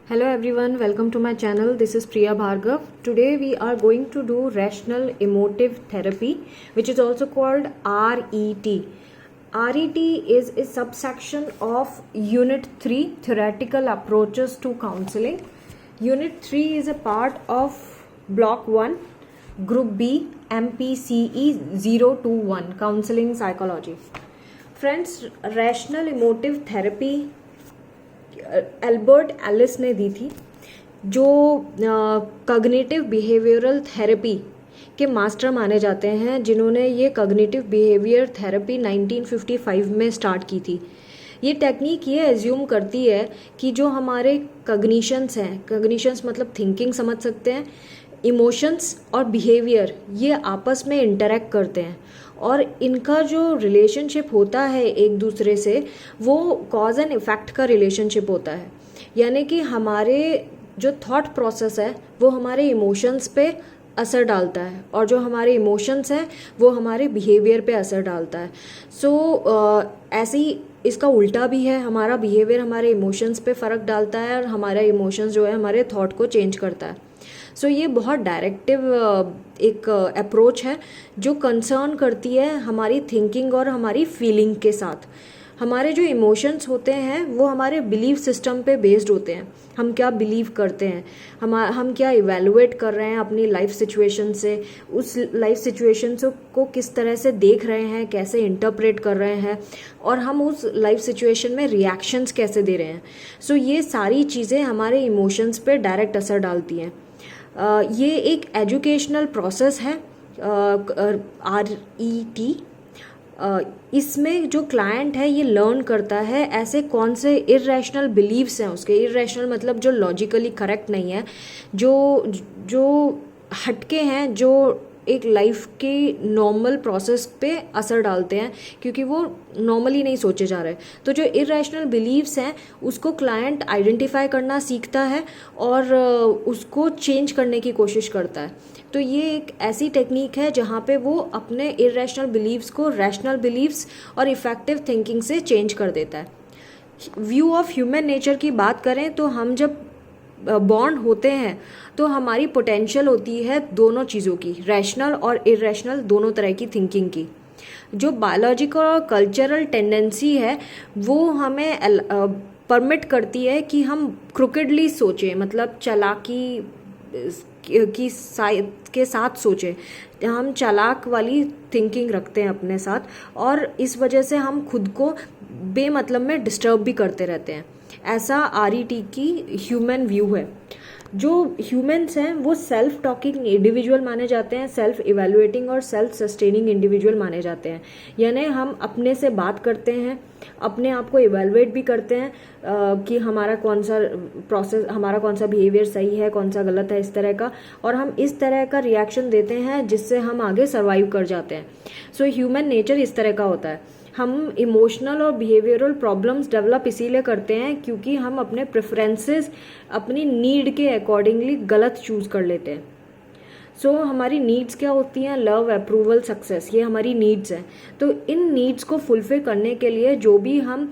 Hello everyone, welcome to my channel. This is Priya Bhargav. Today we are going to do rational emotive therapy, which is also called RET. RET is a subsection of Unit 3, Theoretical Approaches to Counseling. Unit 3 is a part of Block 1, Group B, MPCE 021, Counseling Psychology. Friends, rational emotive therapy Albert Ellis ने दी थी, जो cognitive behavioural therapy के master माने जाते हैं, जिन्होंने ये कॉग्निटिव बिहेवियर थेरेपी 1955 में स्टार्ट की थी। ये टेक्निक ये एज्यूम करती है कि जो हमारे कॉग्निशंस हैं, कॉग्निशंस मतलब थिंकिंग समझ सकते हैं, इमोशंस और बिहेवियर ये आपस में इंटरेक्ट करते हैं और इनका जो रिलेशनशिप होता है एक दूसरे से वो कॉज एंड इफ़ेक्ट का रिलेशनशिप होता है। यानी कि हमारे जो थॉट प्रोसेस है वो हमारे इमोशंस पे असर डालता है और जो हमारे इमोशंस हैं वो हमारे बिहेवियर पे असर डालता है। ऐसे ही इसका उल्टा भी है, हमारा बिहेवियर हमारे इमोशंस पे फ़र्क डालता है और हमारा इमोशंस जो है हमारे थॉट को चेंज करता है। ये बहुत डायरेक्टिव एक अप्रोच है जो कंसर्न करती है हमारी थिंकिंग और हमारी फीलिंग के साथ। हमारे जो इमोशंस होते हैं वो हमारे बिलीफ सिस्टम पे बेस्ड होते हैं। हम क्या बिलीव करते हैं, हम क्या इवेलुएट कर रहे हैं अपनी लाइफ सिचुएशन से, उस लाइफ सिचुएशन को किस तरह से देख रहे हैं, कैसे इंटरप्रेट कर रहे हैं और हम उस लाइफ सिचुएशन में रिएक्शंस कैसे दे रहे हैं। ये सारी चीज़ें हमारे इमोशंस पे डायरेक्ट असर डालती हैं। ये एक एजुकेशनल प्रोसेस है RET। इसमें जो क्लाइंट है ये लर्न करता है ऐसे कौन से इर्रेशनल बिलीव्स हैं उसके। इर्रेशनल मतलब जो लॉजिकली करेक्ट नहीं है, जो हटके हैं, जो एक लाइफ के नॉर्मल प्रोसेस पे असर डालते हैं क्योंकि वो नॉर्मली नहीं सोचे जा रहे। तो जो इर्रेशनल बिलीव्स हैं उसको क्लाइंट आइडेंटिफाई करना सीखता है और उसको चेंज करने की कोशिश करता है। तो ये एक ऐसी टेक्निक है जहाँ पे वो अपने इर्रेशनल बिलीव्स को रैशनल बिलीव्स और इफ़ेक्टिव थिंकिंग से चेंज कर देता है। व्यू ऑफ ह्यूमन नेचर की बात करें तो हम जब बॉन्ड होते हैं तो हमारी पोटेंशियल होती है दोनों चीज़ों की, रैशनल और इर्रेशनल दोनों तरह की थिंकिंग की। जो बायोलॉजिकल और कल्चरल टेंडेंसी है वो हमें परमिट करती है कि हम क्रुकेडली सोचें, मतलब चालाकी के साथ सोचें। हम चालाक वाली थिंकिंग रखते हैं अपने साथ और इस वजह से हम खुद को बेमतलब में डिस्टर्ब भी करते रहते हैं। ऐसा RET की ह्यूमन व्यू है। जो ह्यूमन्स हैं वो सेल्फ टॉकिंग इंडिविजुअल माने जाते हैं, सेल्फ इवेलुएटिंग और सेल्फ सस्टेनिंग इंडिविजुअल माने जाते हैं। यानी हम अपने से बात करते हैं, अपने आप को इवेलुएट भी करते हैं कि हमारा कौन सा प्रोसेस, हमारा कौन सा बिहेवियर सही है, कौन सा गलत है, इस तरह का, और हम इस तरह का रिएक्शन देते हैं जिससे हम आगे सर्वाइव कर जाते हैं। ह्यूमन नेचर इस तरह का होता है। हम इमोशनल और बिहेवियरल प्रॉब्लम्स डेवलप इसीलिए करते हैं क्योंकि हम अपने प्रेफरेंसेस अपनी नीड के अकॉर्डिंगली गलत चूज़ कर लेते हैं। हमारी नीड्स क्या होती हैं? लव, अप्रूवल, सक्सेस, ये हमारी नीड्स हैं। तो इन नीड्स को फुलफिल करने के लिए जो भी हम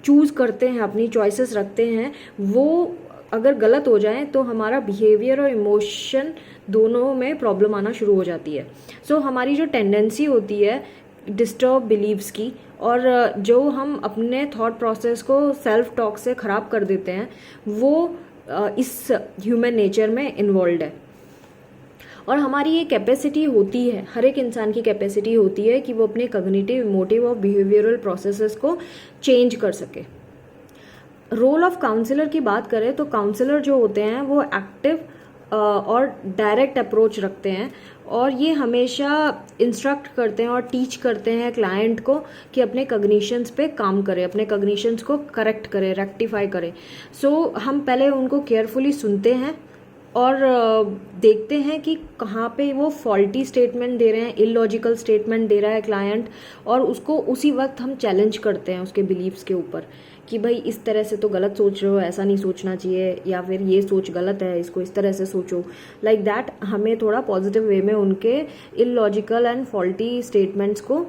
चूज़ करते हैं, अपनी चॉइसेस रखते हैं, वो अगर गलत हो जाए तो हमारा बिहेवियर और इमोशन दोनों में प्रॉब्लम आना शुरू हो जाती है। हमारी जो टेंडेंसी होती है डिस्टर्ब बिलीव्स की, और जो हम अपने थॉट प्रोसेस को सेल्फ टॉक से ख़राब कर देते हैं, वो इस ह्यूमन नेचर में इन्वॉल्व है। और हमारी ये कैपेसिटी होती है, हर एक इंसान की कैपेसिटी होती है कि वो अपने कॉग्निटिव, इमोटिव और बिहेवियरल प्रोसेसेस को चेंज कर सके। रोल ऑफ काउंसलर की बात करें तो काउंसलर जो होते हैं वो एक्टिव और डायरेक्ट अप्रोच रखते हैं और ये हमेशा इंस्ट्रक्ट करते हैं और टीच करते हैं क्लाइंट को कि अपने कॉग्निशंस पे काम करें, अपने कॉग्निशंस को करेक्ट करें, रेक्टिफाई करें। हम पहले उनको केयरफुली सुनते हैं और देखते हैं कि कहाँ पे वो फॉल्टी स्टेटमेंट दे रहे हैं, इलॉजिकल स्टेटमेंट दे रहा है क्लाइंट, और उसको उसी वक्त हम चैलेंज करते हैं उसके बिलीव्स के ऊपर कि भाई इस तरह से तो गलत सोच रहे हो, ऐसा नहीं सोचना चाहिए, या फिर ये सोच गलत है, इसको इस तरह से सोचो। लाइक दैट हमें थोड़ा पॉजिटिव वे में उनके इलॉजिकल एंड फॉल्टी स्टेटमेंट्स को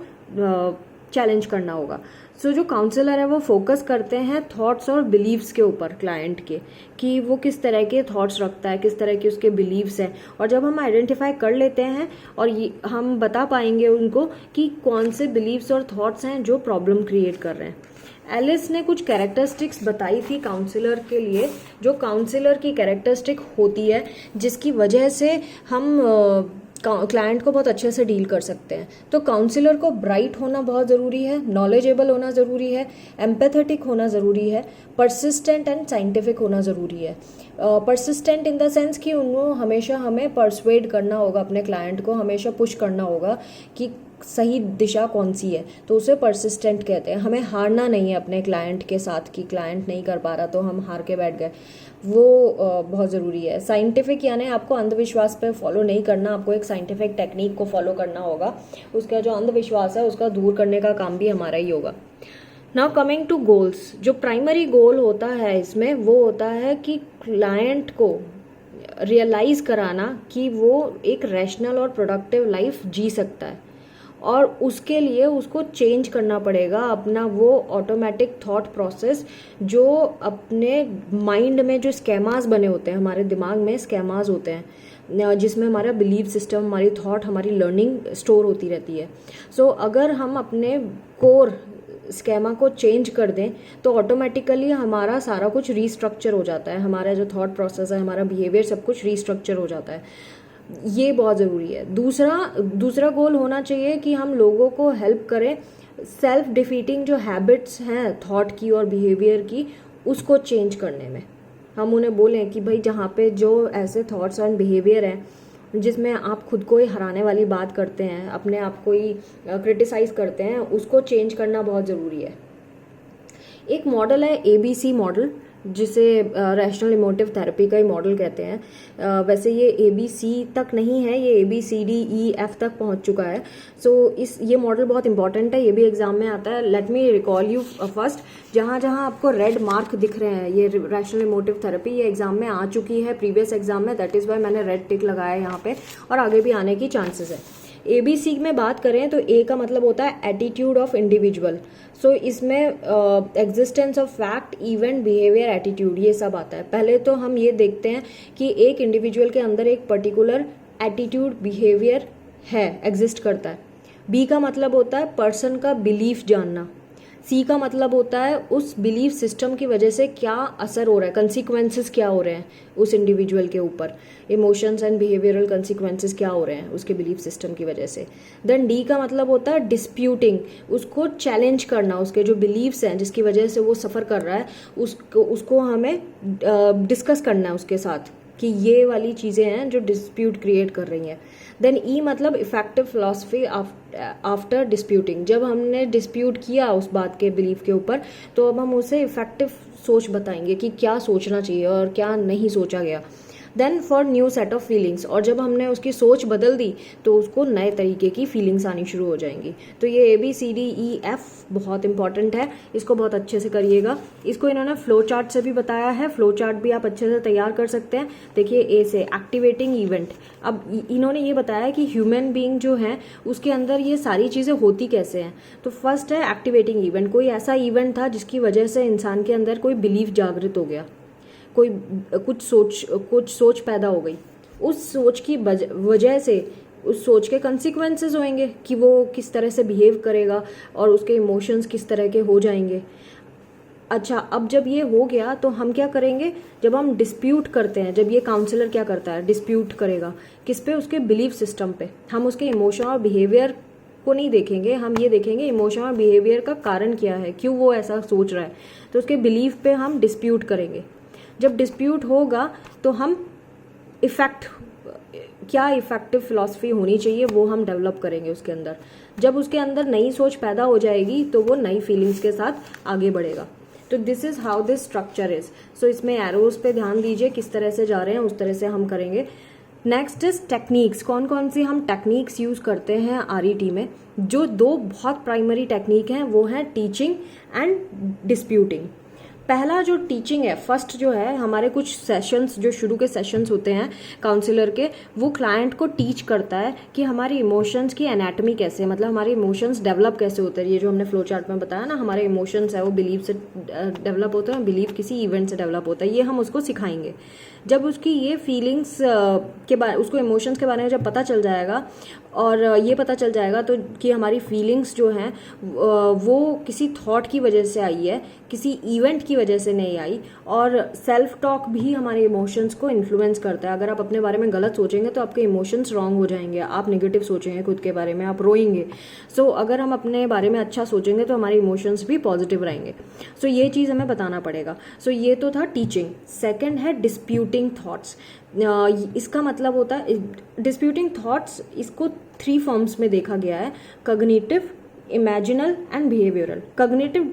चैलेंज करना होगा। सो जो काउंसलर है वो फोकस करते हैं थॉट्स और बिलीव्स के ऊपर क्लाइंट के, कि वो किस तरह के थॉट्स रखता है, किस तरह के उसके बिलीव्स हैं। और जब हम आइडेंटिफाई कर लेते हैं और ये हम बता पाएंगे उनको कि कौन से बिलीव्स और थॉट्स हैं जो प्रॉब्लम क्रिएट कर रहे हैं। एलिस ने कुछ कैरेक्टरिस्टिक्स बताई थी काउंसलर के लिए, जो काउंसलर की कैरेक्टरिस्टिक होती है जिसकी वजह से हम क्लाइंट को बहुत अच्छे से डील कर सकते हैं। तो काउंसलर को ब्राइट होना बहुत ज़रूरी है, नॉलेजेबल होना ज़रूरी है, एम्पैथेटिक होना ज़रूरी है, परसिस्टेंट एंड साइंटिफिक होना ज़रूरी है। परसिस्टेंट इन द सेंस कि उनको हमेशा हमें परसुएड करना होगा, अपने क्लाइंट को हमेशा पुश करना होगा कि सही दिशा कौन सी है, तो उसे परसिस्टेंट कहते हैं। हमें हारना नहीं है अपने क्लाइंट के साथ कि क्लाइंट नहीं कर पा रहा तो हम हार के बैठ गए, वो बहुत ज़रूरी है। साइंटिफिक यानी आपको अंधविश्वास पे फॉलो नहीं करना, आपको एक साइंटिफिक टेक्निक को फॉलो करना होगा। उसका जो अंधविश्वास है उसका दूर करने का काम भी हमारा ही होगा। नाउ कमिंग टू गोल्स, जो प्राइमरी गोल होता है इसमें वो होता है कि क्लाइंट को रियलाइज़ कराना कि वो एक रैशनल और प्रोडक्टिव लाइफ जी सकता है, और उसके लिए उसको चेंज करना पड़ेगा अपना वो ऑटोमेटिक थॉट प्रोसेस जो अपने माइंड में जो स्केमास बने होते हैं, हमारे दिमाग में स्केमास होते हैं जिसमें हमारा बिलीफ सिस्टम, हमारी थॉट, हमारी लर्निंग स्टोर होती रहती है। सो अगर हम अपने कोर स्केमा को चेंज कर दें तो ऑटोमेटिकली हमारा सारा कुछ रीस्ट्रक्चर हो जाता है, हमारा जो थॉट प्रोसेस है, हमारा बिहेवियर, सब कुछ रीस्ट्रक्चर हो जाता है। ये बहुत ज़रूरी है। दूसरा गोल होना चाहिए कि हम लोगों को हेल्प करें सेल्फ डिफीटिंग जो हैबिट्स हैं थॉट की और बिहेवियर की, उसको चेंज करने में। हम उन्हें बोलें कि भाई जहाँ पे जो ऐसे थॉट्स एंड बिहेवियर हैं जिसमें आप खुद को ही हराने वाली बात करते हैं, अपने आप को ही क्रिटिसाइज करते हैं, उसको चेंज करना बहुत ज़रूरी है। एक मॉडल है ABC मॉडल, जिसे रैशनल इमोटिव थेरेपी का ही मॉडल कहते हैं। वैसे ये ABC तक नहीं है, ये ABCDEF तक पहुंच चुका है। सो ये मॉडल बहुत इंपॉर्टेंट है, ये भी एग्जाम में आता है। Let me recall you first, जहाँ जहाँ आपको रेड मार्क दिख रहे हैं, ये रैशनल इमोटिव थेरेपी ये एग्जाम में आ चुकी है प्रीवियस एग्जाम में, दैट इज़ वाई मैंने रेड टिक लगाया है यहाँ पे, और आगे भी आने की चांसेस है। ABC में बात करें तो A का मतलब होता है एटीट्यूड ऑफ इंडिविजुअल। सो इसमें existence of fact, event, behaviour, attitude, ये सब आता है। पहले तो हम ये देखते हैं कि एक इंडिविजुअल के अंदर एक पर्टिकुलर एटीट्यूड, बिहेवियर है, एग्जिस्ट करता है। B का मतलब होता है पर्सन का बिलीफ जानना। C का मतलब होता है उस बिलीफ सिस्टम की वजह से क्या असर हो रहा है, कंसिक्वेंसेस क्या हो रहे हैं उस इंडिविजुअल के ऊपर, इमोशंस एंड बिहेवियरल कंसिक्वेंसेस क्या हो रहे हैं उसके बिलीफ सिस्टम की वजह से। देन D का मतलब होता है डिस्प्यूटिंग, उसको चैलेंज करना, उसके जो बिलीव्स हैं जिसकी वजह से वो सफ़र कर रहा है उसको हमें डिस्कस करना है उसके साथ कि ये वाली चीज़ें हैं जो डिस्प्यूट क्रिएट कर रही हैं। देन E मतलब इफेक्टिव फिलॉसफी आफ्टर डिस्प्यूटिंग, जब हमने डिस्प्यूट किया उस बात के बिलीफ के ऊपर तो अब हम उसे इफेक्टिव सोच बताएंगे कि क्या सोचना चाहिए और क्या नहीं सोचा गया। Then for new set of feelings, और जब हमने उसकी सोच बदल दी तो उसको नए तरीके की फीलिंग्स आनी शुरू हो जाएंगी। तो ये ABCDEF बहुत इंपॉर्टेंट है, इसको बहुत अच्छे से करिएगा। इसको इन्होंने फ्लो चार्ट से भी बताया है, फ्लो चार्ट भी आप अच्छे से तैयार कर सकते हैं। देखिए A से एक्टिवेटिंग इवेंट, अब इन्होंने ये बताया कि ह्यूमन बीइंग जो है उसके अंदर ये सारी चीज़ें होती कैसे हैं। तो फर्स्ट है एक्टिवेटिंग इवेंट, कोई ऐसा इवेंट था जिसकी वजह से इंसान के अंदर कोई बिलीफ जागृत हो गया, कोई कुछ सोच पैदा हो गई, उस सोच की वजह से उस सोच के कंसिक्वेंसेस होंगे कि वो किस तरह से बिहेव करेगा और उसके इमोशंस किस तरह के हो जाएंगे। अच्छा, अब जब ये हो गया तो हम क्या करेंगे, जब हम डिस्प्यूट करते हैं, जब ये काउंसलर क्या करता है, डिस्प्यूट करेगा किस पे, उसके बिलीफ सिस्टम पे। हम उसके इमोशन और बिहेवियर को नहीं देखेंगे, हम ये देखेंगे इमोशन और बिहेवियर का कारण क्या है, क्यों वो ऐसा सोच रहा है, तो उसके बिलीफ पे हम डिस्प्यूट करेंगे। जब डिस्प्यूट होगा तो हम क्या इफेक्टिव फिलॉसफी होनी चाहिए वो हम डेवलप करेंगे उसके अंदर। जब उसके अंदर नई सोच पैदा हो जाएगी तो वो नई फीलिंग्स के साथ आगे बढ़ेगा। तो this is how this structure is. So इसमें एरोज पे ध्यान दीजिए, किस तरह से जा रहे हैं उस तरह से हम करेंगे। नेक्स्ट इज टेक्निक्स, कौन कौन सी हम टेक्निक्स यूज करते हैं RET में। जो दो बहुत प्राइमरी टेक्निक हैं वो हैं टीचिंग एंड डिस्प्यूटिंग। पहला जो टीचिंग है, फर्स्ट जो है, हमारे कुछ सेशंस, जो शुरू के सेशंस होते हैं काउंसलर के, वो क्लाइंट को टीच करता है कि हमारी इमोशंस की एनाटमी कैसे है, मतलब हमारे इमोशंस डेवलप कैसे होते हैं। ये जो हमने फ्लो चार्ट में बताया ना, हमारे इमोशंस है वो बिलीव से डेवलप होते हैं, बिलीव किसी इवेंट से डेवलप होता है, ये हम उसको सिखाएंगे। जब उसकी ये फीलिंग्स के बारे, उसको इमोशंस के बारे में जब पता चल जाएगा और ये पता चल जाएगा तो कि हमारी फीलिंग्स जो हैं वो किसी थॉट की वजह से आई है, किसी इवेंट की वजह से नहीं आई। और सेल्फ टॉक भी हमारे इमोशंस को इन्फ्लुएंस करता है। अगर आप अपने बारे में गलत सोचेंगे तो आपके इमोशंस रॉन्ग हो जाएंगे, आप नेगेटिव सोचेंगे खुद के बारे में, आप रोएंगे। सो अगर हम अपने बारे में अच्छा सोचेंगे तो हमारे इमोशंस भी पॉजिटिव रहेंगे। सो ये चीज़ हमें बताना पड़ेगा। सो ये तो था टीचिंग। सेकेंड है डिस्प्यूटिंग थॉट्स। इसका मतलब होता है डिस्प्यूटिंग थॉट्स, इसको 3 फॉर्म्स में देखा गया है: cognitive, imaginal and behavioural. Cognitive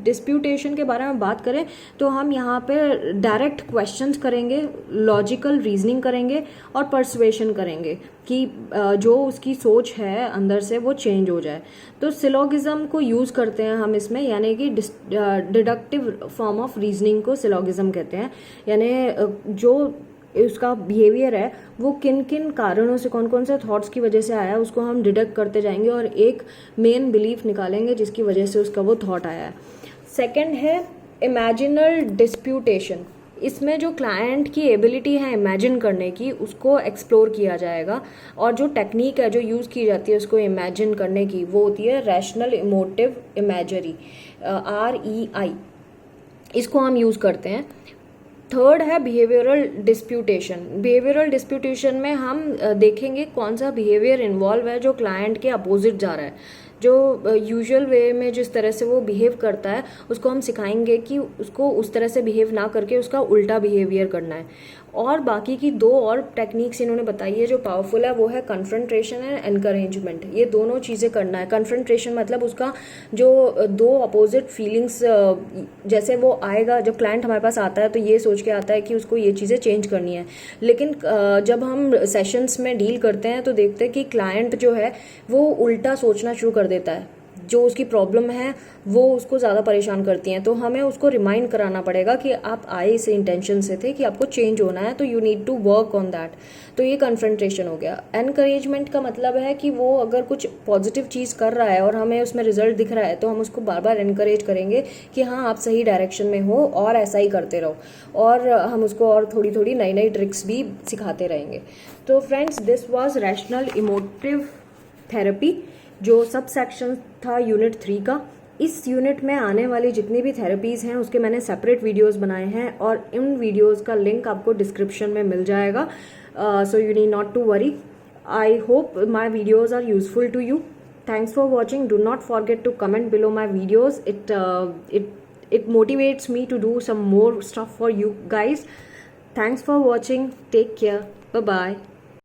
disputation के बारे में बात करें तो हम यहाँ पे डायरेक्ट क्वेश्चंस करेंगे, लॉजिकल रीजनिंग करेंगे और परसुएशन करेंगे कि जो उसकी सोच है अंदर से वो चेंज हो जाए। तो सिलोगिज्म को यूज़ करते हैं हम इसमें, यानी कि डिडक्टिव फॉर्म ऑफ रीजनिंग को सिलोगिज्म कहते हैं। यानी जो उसका बिहेवियर है वो किन किन कारणों से, कौन कौन से थॉट्स की वजह से आया है, उसको हम डिडक्ट करते जाएंगे और एक मेन बिलीफ निकालेंगे जिसकी वजह से उसका वो थॉट आया है। सेकंड है इमेजिनल डिस्प्यूटेशन। इसमें जो क्लाइंट की एबिलिटी है इमेजिन करने की, उसको एक्सप्लोर किया जाएगा। और जो टेक्निक है जो यूज़ की जाती है उसको इमेजिन करने की, वो होती है रैशनल इमोटिव इमेजरी, REI। इसको हम यूज़ करते हैं। थर्ड है बिहेवियरल डिस्प्यूटेशन। बिहेवियरल डिस्प्यूटेशन में हम देखेंगे कौन सा बिहेवियर इन्वॉल्व है जो क्लाइंट के अपोजिट जा रहा है। जो यूजुअल वे में जिस तरह से वो बिहेव करता है उसको हम सिखाएंगे कि उसको उस तरह से बिहेव ना करके उसका उल्टा बिहेवियर करना है। और बाकी की 2 और टेक्निक्स इन्होंने बताई है जो पावरफुल है, वो है कन्फ्रंट्रेशन एंड एनकरेजमेंट। ये दोनों चीज़ें करना है। कन्फ्रंट्रेशन मतलब उसका जो 2 अपोजिट फीलिंग्स, जैसे वो आएगा, जब क्लाइंट हमारे पास आता है तो ये सोच के आता है कि उसको ये चीज़ें चेंज करनी है, लेकिन जब हम सेशंस में डील करते हैं तो देखते हैं कि क्लाइंट जो है वो उल्टा सोचना शुरू कर देता है। जो उसकी प्रॉब्लम है वो उसको ज़्यादा परेशान करती हैं। तो हमें उसको रिमाइंड कराना पड़ेगा कि आप आए इस इंटेंशन से थे कि आपको चेंज होना है, तो you need to work on that. तो ये कन्फ्रंट्रेशन हो गया। एनकरेजमेंट का मतलब है कि वो अगर कुछ पॉजिटिव चीज़ कर रहा है और हमें उसमें रिजल्ट दिख रहा है तो हम उसको बार बार एनकरेज करेंगे कि हाँ आप सही डायरेक्शन में हो और ऐसा ही करते रहो। और हम उसको और थोड़ी थोड़ी नई नई ट्रिक्स भी सिखाते रहेंगे। तो friends, this was rational emotive therapy, जो सब सेक्शन था यूनिट 3 का। इस यूनिट में आने वाली जितनी भी थेरेपीज़ हैं उसके मैंने सेपरेट वीडियोस बनाए हैं और इन वीडियोस का लिंक आपको डिस्क्रिप्शन में मिल जाएगा। So you need not to worry. I hope my videos are useful to you. Thanks for watching. Do not forget to comment below my videos. It motivates me to do some more stuff for you guys. Thanks for watching. Take care. Bye bye.